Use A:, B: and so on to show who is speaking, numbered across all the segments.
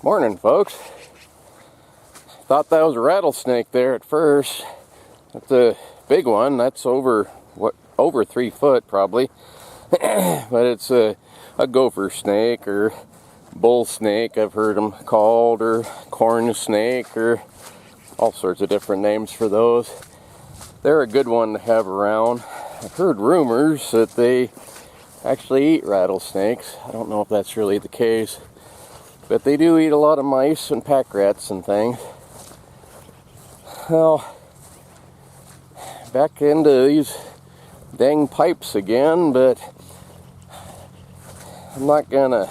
A: Morning, folks. Thought that was a rattlesnake there at first. That's a big one. That's over 3 foot probably. But it's a gopher snake or bull snake, I've heard them called, or corn snake, or all sorts of different names for those. They're a good one to have around. I've heard rumors that they actually eat rattlesnakes. I don't know if that's really the case, but they do eat a lot of mice and pack rats and things. Well, back into these dang pipes again, but I'm not gonna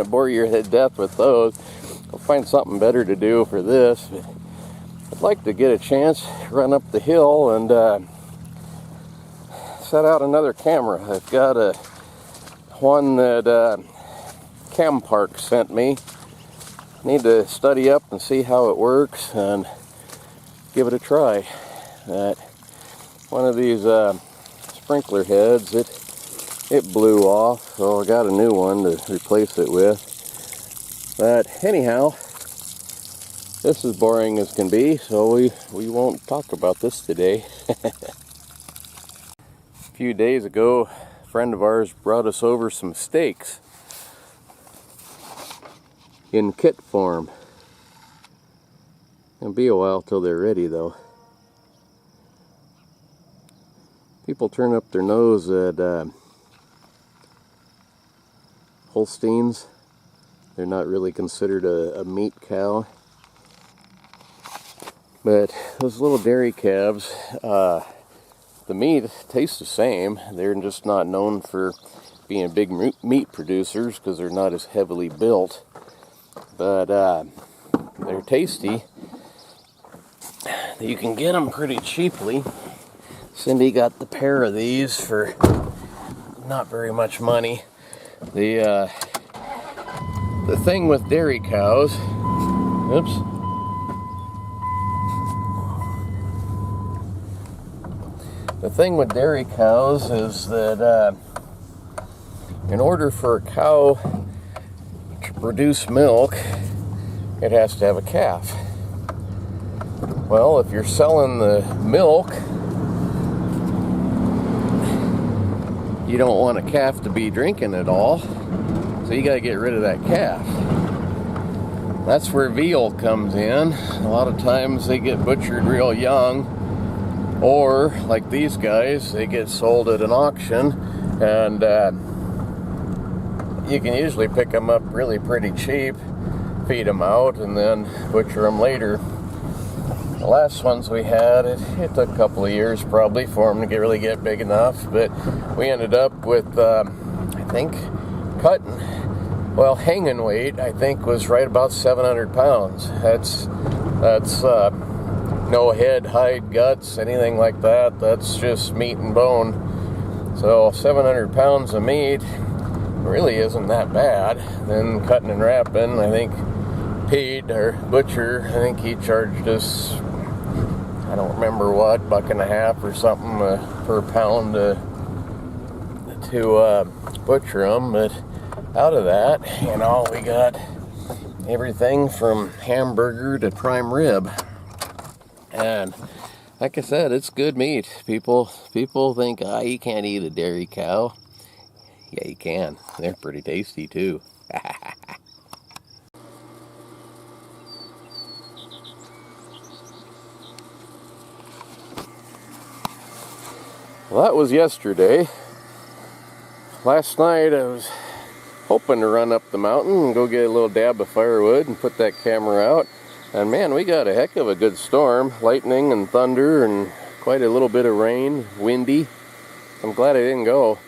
A: bore you to death with those. I'll find something better to do for this. But I'd like to get a chance to run up the hill and set out another camera. I've got one that Cam Park sent me. Need to study up and see how it works and give it a try. One of these sprinkler heads, it blew off, so I got a new one to replace it with. But anyhow, this is boring as can be, so we won't talk about this today. A few days ago, a friend of ours brought us over some steaks in kit form. It'll be a while till they're ready though. People turn up their nose at Holsteins. They're not really considered a meat cow. But those little dairy calves, the meat tastes the same. They're just not known for being big meat producers because they're not as heavily built. But they're tasty. You can get them pretty cheaply. Cindy got the pair of these for not very much money. The thing with dairy cows, oops. The thing with dairy cows is that in order for a cow to produce milk, it has to have a calf. Well, if you're selling the milk, you don't want a calf to be drinking it all, so you got to get rid of that calf. That's where veal comes in. A lot of times they get butchered real young, or like these guys, they get sold at an auction, and you can usually pick them up really pretty cheap, feed them out, and then butcher them later. The last ones we had, it took a couple of years probably for them to really get big enough, but we ended up with, I think, hanging weight, I think, was right about 700 pounds. That's no head, hide, guts, anything like that. That's just meat and bone. So 700 pounds of meat really isn't that bad. Then cutting and wrapping, I think Pete, our butcher, I think he charged us, I don't remember what, $1.50 or something per pound to butcher them. But out of that, we got everything from hamburger to prime rib. And like I said, it's good meat. People think, you can't eat a dairy cow. Yeah, you can. They're pretty tasty too. Well, that was yesterday. Last night I was hoping to run up the mountain and go get a little dab of firewood and put that camera out. And man, we got a heck of a good storm. Lightning and thunder and quite a little bit of rain, windy. I'm glad I didn't go.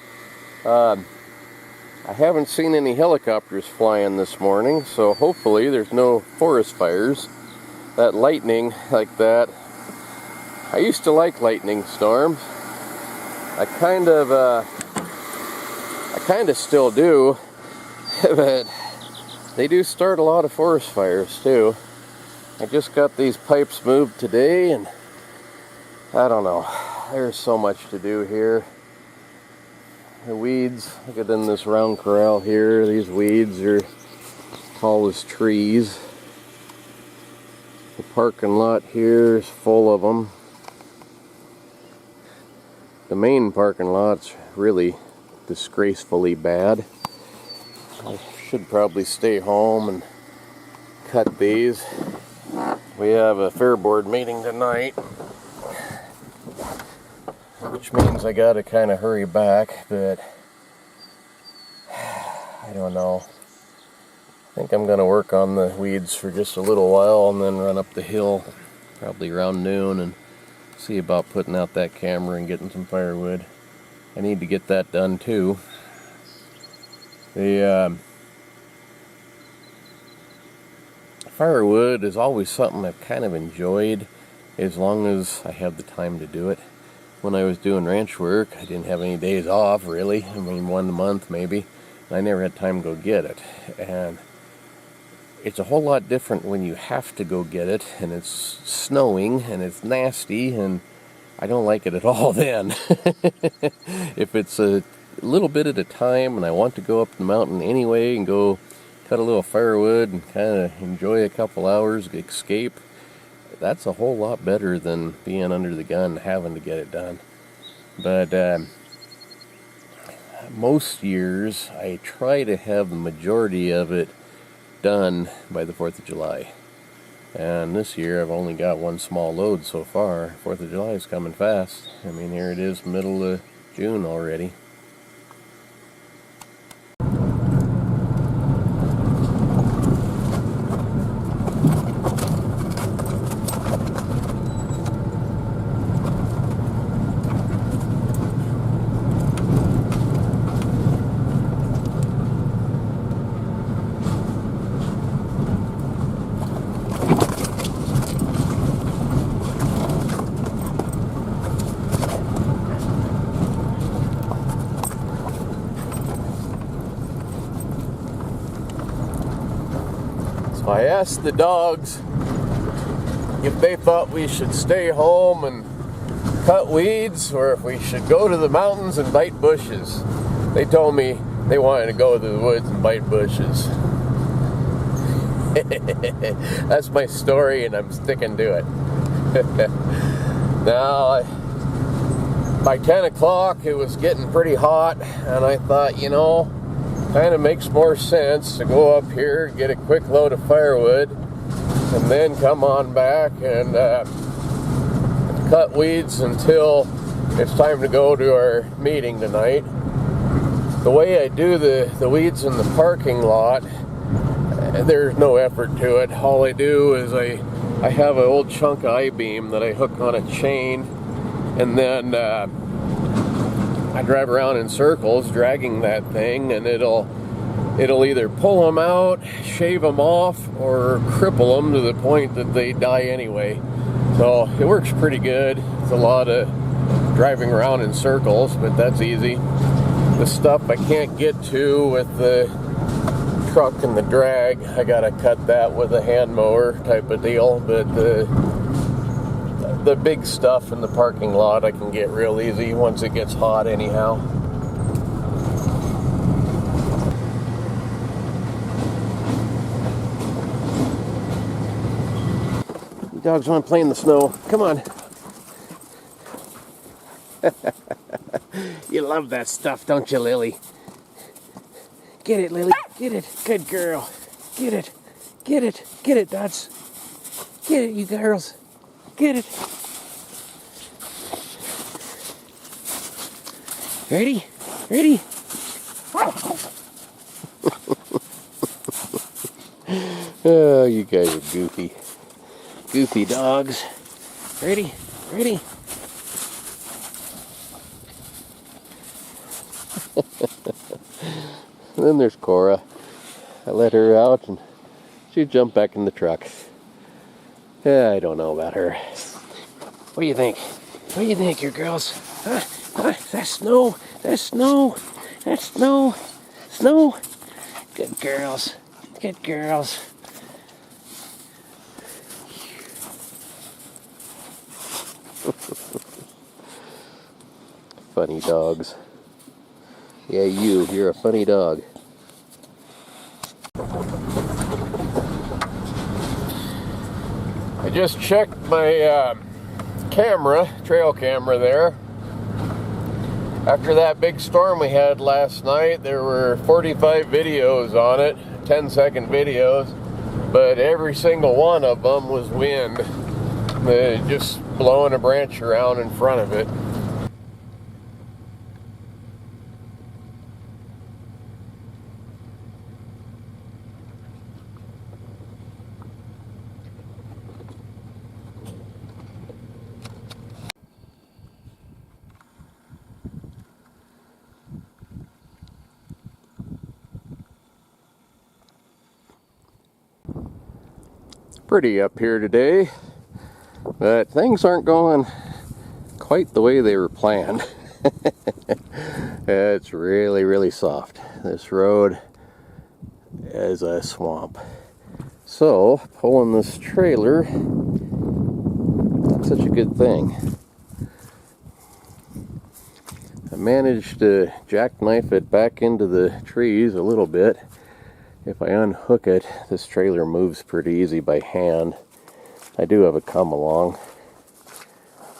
A: I haven't seen any helicopters flying this morning, so hopefully there's no forest fires. That lightning like that, I used to like lightning storms. I kind of still do, but they do start a lot of forest fires too. I just got these pipes moved today, and I don't know, there's so much to do here. The weeds, look at in this round corral here, these weeds are tallest trees. The parking lot here is full of them. The main parking lot's really disgracefully bad. I should probably stay home and cut these. We have a fair board meeting tonight, which means I gotta kind of hurry back, but I don't know. I think I'm gonna work on the weeds for just a little while and then run up the hill probably around noon and see about putting out that camera and getting some firewood. I need to get that done too. The firewood is always something I've kind of enjoyed as long as I have the time to do it. When I was doing ranch work, I didn't have any days off really. I mean, 1 month maybe. And I never had time to go get it. And it's a whole lot different when you have to go get it and it's snowing and it's nasty, and I don't like it at all then. If it's a little bit at a time and I want to go up the mountain anyway and go cut a little firewood and kind of enjoy a couple hours, escape, that's a whole lot better than being under the gun and having to get it done. But most years I try to have the majority of it done by the 4th of July. And this year I've only got one small load so far. 4th of July is coming fast. I mean, here it is, middle of June already. I asked the dogs if they thought we should stay home and cut weeds or if we should go to the mountains and bite bushes. They told me they wanted to go to the woods and bite bushes. That's my story and I'm sticking to it. Now, by 10 o'clock it was getting pretty hot and I thought, you know, kind of makes more sense to go up here, get a quick load of firewood, and then come on back and cut weeds until it's time to go to our meeting tonight. The way I do the weeds in the parking lot, there's no effort to it. All I do is I have an old chunk of I-beam that I hook on a chain, and then I drive around in circles dragging that thing, and it'll either pull them out, shave them off, or cripple them to the point that they die anyway. So it works pretty good. It's a lot of driving around in circles, but that's easy. The stuff I can't get to with the truck and the drag, I gotta cut that with a hand mower type of deal, but the big stuff in the parking lot I can get real easy once it gets hot anyhow. You dogs want to play in the snow. Come on. You love that stuff, don't you, Lily? Get it, Lily. Get it. Good girl. Get it. Get it. Get it, Dots. Get it, you girls. Get it. Ready? Ready? Oh, you guys are goofy. Goofy dogs. Ready? Ready? And then there's Cora. I let her out and she jumped back in the truck. I don't know about her. What do you think? What do you think, you girls? Huh? Huh? That's snow. That's snow. That's snow. Snow. Good girls. Good girls. Funny dogs. Yeah, you're a funny dog. just checked my trail camera there. After that big storm we had last night, there were 45 videos on it, 10-second videos, but every single one of them was wind, just blowing a branch around in front of it. Pretty up here today, but things aren't going quite the way they were planned. It's really soft. This road is a swamp. So pulling this trailer, not such a good thing. I managed to jackknife it back into the trees a little bit. If I unhook it, this trailer moves pretty easy by hand. I do have a come along.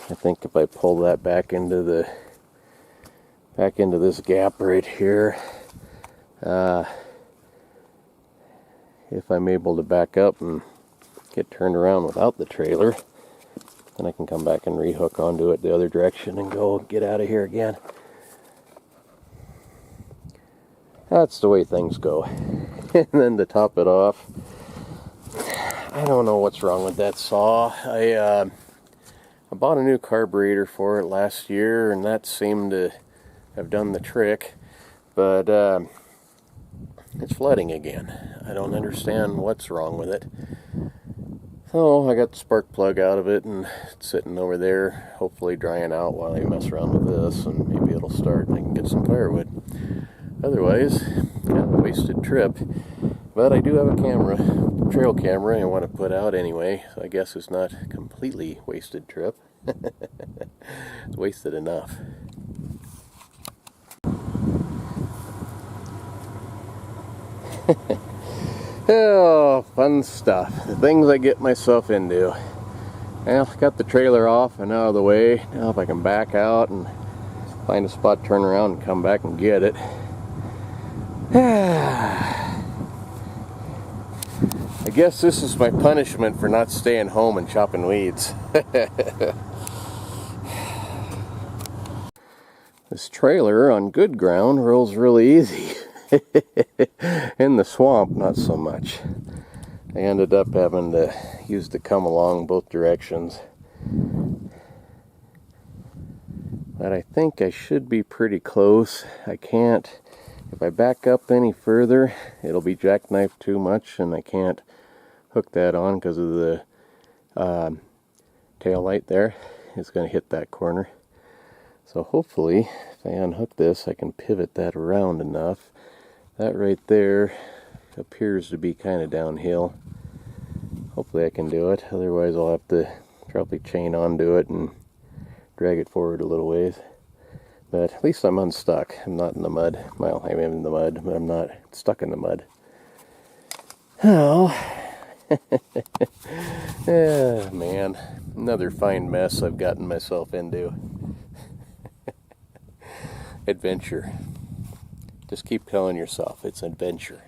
A: I think if I pull that back into this gap right here, if I'm able to back up and get turned around without the trailer, then I can come back and rehook onto it the other direction and go get out of here again. That's the way things go. And then to top it off, I don't know what's wrong with that saw. I bought a new carburetor for it last year, and that seemed to have done the trick, but it's flooding again. I don't understand what's wrong with it. So I got the spark plug out of it, and it's sitting over there, hopefully drying out while I mess around with this, and maybe it'll start and I can get some firewood. Otherwise, kind of a wasted trip. But I do have a trail camera I want to put out anyway, so I guess it's not a completely wasted trip. It's wasted enough. Oh, fun stuff. The things I get myself into. Well, got the trailer off and out of the way. Now if I can back out and find a spot, turn around and come back and get it. I guess this is my punishment for not staying home and chopping weeds. This trailer on good ground rolls really easy. In the swamp, not so much. I ended up having to use the come along both directions. But I think I should be pretty close. I can't. If I back up any further, it'll be jackknifed too much, and I can't hook that on because of the tail light there. It's going to hit that corner. So hopefully, if I unhook this, I can pivot that around enough. That right there appears to be kind of downhill. Hopefully I can do it. Otherwise I'll have to probably chain onto it and drag it forward a little ways. But at least I'm unstuck. I'm not in the mud. Well, I'm in the mud, but I'm not stuck in the mud. Oh. Oh, man. Another fine mess I've gotten myself into. Adventure. Just keep telling yourself it's adventure.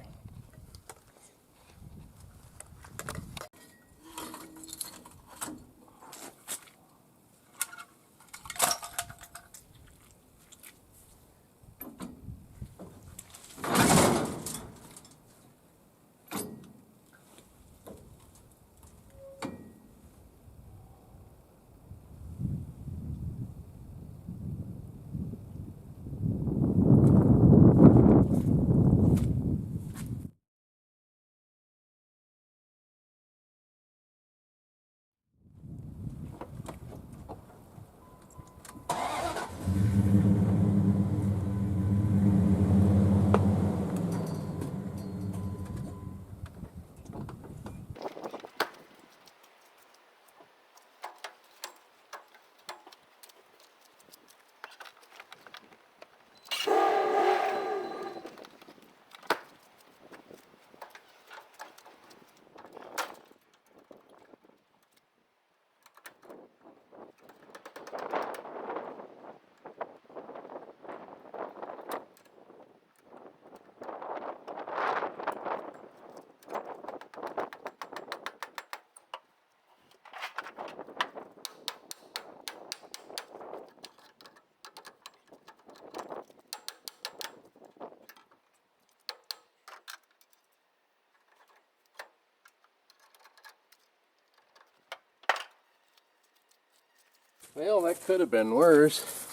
A: Well, that could have been worse,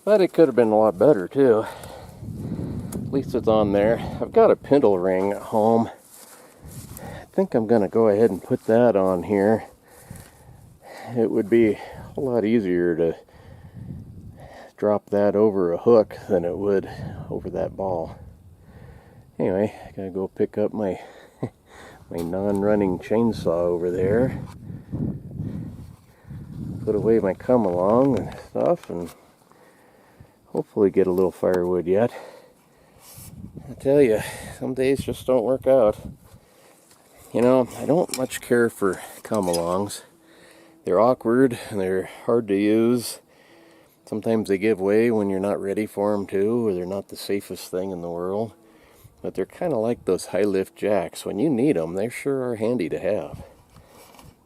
A: but it could have been a lot better too. At least it's on there. I've got a pintle ring at home. I think I'm going to go ahead and put that on here. It would be a lot easier to drop that over a hook than it would over that ball. Anyway, I gotta go pick up my my non-running chainsaw over there. Put away my come along and stuff, and hopefully get a little firewood yet. I tell you, some days just don't work out. You know, I don't much care for come-alongs. They're awkward and they're hard to use. Sometimes they give way when you're not ready for them too, or they're not the safest thing in the world. But they're kind of like those high-lift jacks. When you need them, they sure are handy to have.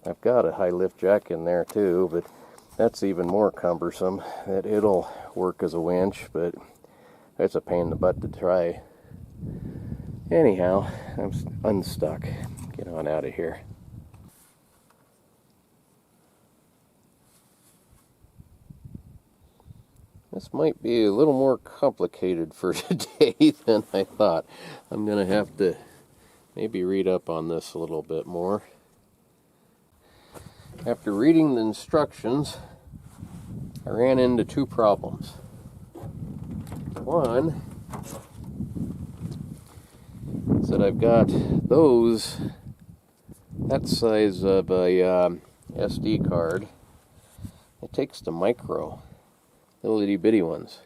A: I've got a high-lift jack in there too, but that's even more cumbersome. It'll work as a winch, but it's a pain in the butt to try. Anyhow, I'm unstuck. Get on out of here. This might be a little more complicated for today than I thought. I'm going to have to maybe read up on this a little bit more. After reading the instructions, I ran into two problems. One is that I've got that size of a SD card. It takes the micro. Little itty bitty ones.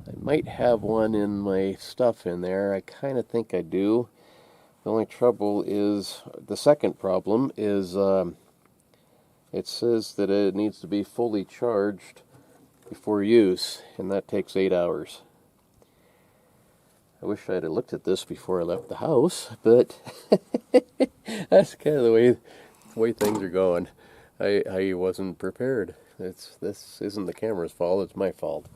A: I might have one in my stuff in there. I kind of think I do. The only trouble is, the second problem is, it says that it needs to be fully charged before use, and that takes 8 hours. I wish I'd have looked at this before I left the house, but that's kind of the way things are going. I wasn't prepared. This isn't the camera's fault, it's my fault.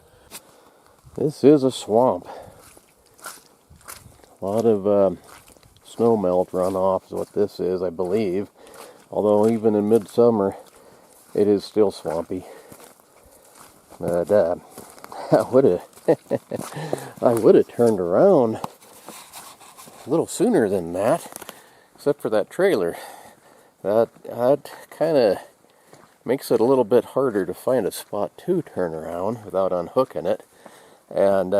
A: This is a swamp. A lot of snow melt runoff is what this is, I believe. Although even in midsummer, it is still swampy. But I would have turned around a little sooner than that, except for that trailer. That kind of makes it a little bit harder to find a spot to turn around without unhooking it. And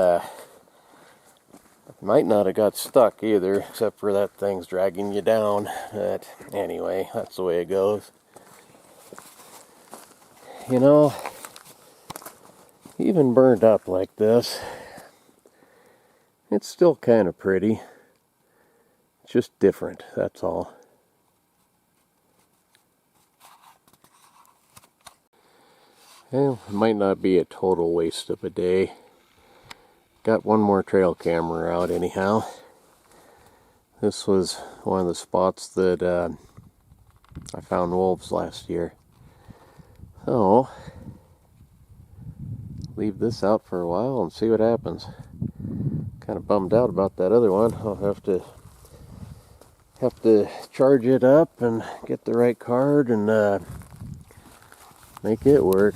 A: might not have got stuck either, except for that thing's dragging you down. But anyway, that's the way it goes. You know, even burned up like this, it's still kind of pretty. It's just different, that's all. Well, it might not be a total waste of a day. Got one more trail camera out anyhow. This was one of the spots that I found wolves last year. So, leave this out for a while and see what happens. Kind of bummed out about that other one. I'll have to charge it up and get the right card and make it work.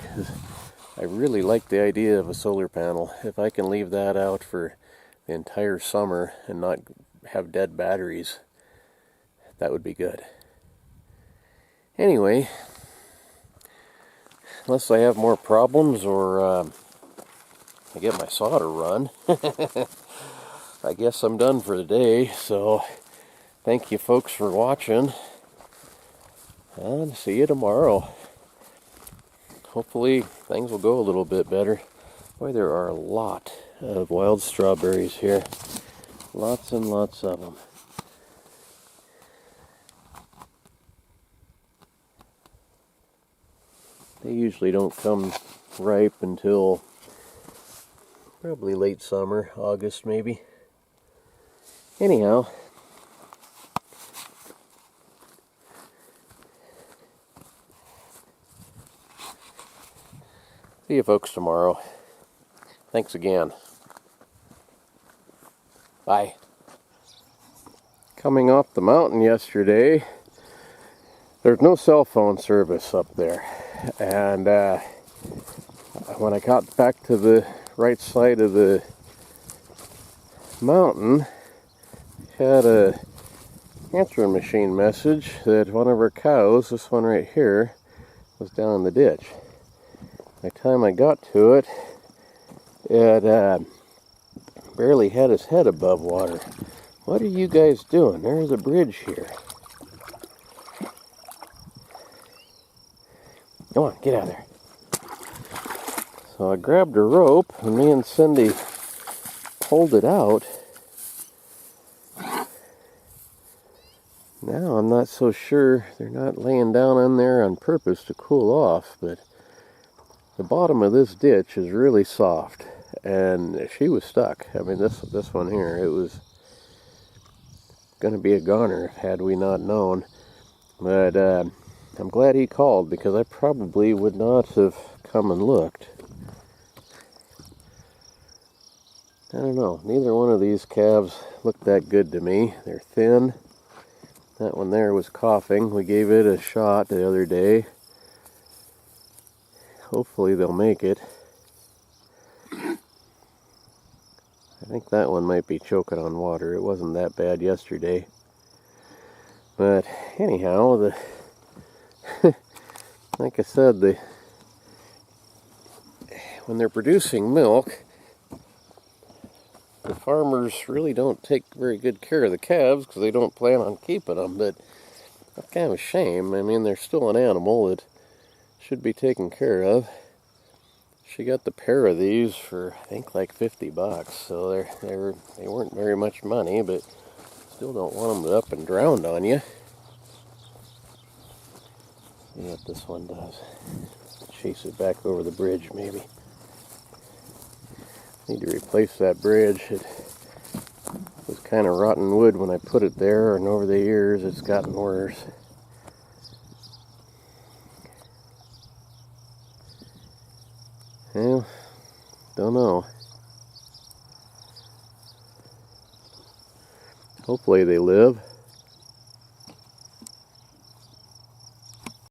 A: I really like the idea of a solar panel. If I can leave that out for the entire summer and not have dead batteries, that would be good. Anyway, unless I have more problems or I get my saw to run, I guess I'm done for the day. So thank you folks for watching, and see you tomorrow. Hopefully things will go a little bit better. Boy, there are a lot of wild strawberries here. Lots and lots of them. They usually don't come ripe until probably late summer, August maybe. Anyhow, see you folks tomorrow. Thanks again. Bye. Coming off the mountain yesterday, there's no cell phone service up there. and when I got back to the right side of the mountain, had a answering machine message that one of our cows, this one right here, was down in the ditch. By the time I got to it, it barely had his head above water. What are you guys doing? There's a bridge here. Come on, get out of there. So I grabbed a rope, and me and Cindy pulled it out. Now I'm not so sure they're not laying down on there on purpose to cool off, but the bottom of this ditch is really soft, and she was stuck. I mean, this one here, it was going to be a goner had we not known. But I'm glad he called, because I probably would not have come and looked. I don't know, neither one of these calves looked that good to me. They're thin. That one there was coughing. We gave it a shot the other day. Hopefully they'll make it. I think that one might be choking on water. It wasn't that bad yesterday. But anyhow, like I said, when they're producing milk, the farmers really don't take very good care of the calves because they don't plan on keeping them. But that's kind of a shame. I mean, they're still an animal that should be taken care of. She got the pair of these for, I think, like $50. So they weren't very much money, but still don't want them up and drowned on you. See what this one does. Chase it back over the bridge, maybe. Need to replace that bridge. It was kind of rotten wood when I put it there, and over the years it's gotten worse. Well, don't know. Hopefully they live.